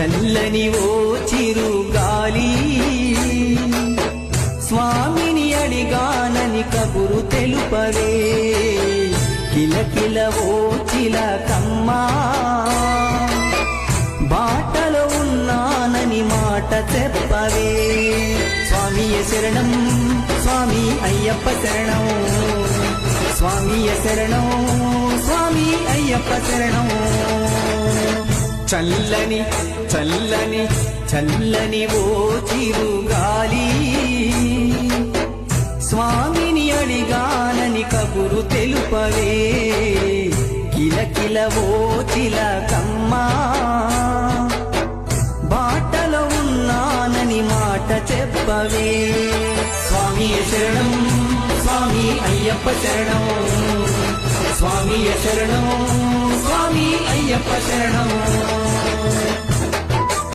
చల్లని ఓ చిరుగాలి స్వామిని అడిగానని కబురు తెలుపవే కిలకిల ఓ చిలకమ్మా బాటలో ఉన్నానని మాట చెప్పవే స్వామియ శరణం స్వామి అయ్యప్ప శరణం స్వామియ శరణం స్వామి అయ్యప్ప శరణం చల్లని చల్లని చల్లని ఓ చిరుగాలి స్వామిని అడిగానని కబురు తెలుపవే కిలకిల ఓ చిలకమ్మా బాటలో ఉన్నానని మాట చెప్పవే స్వామియ శరణం స్వామి అయ్యప్ప శరణం స్వామియ శరణం స్వామి అయ్యప్ప శరణం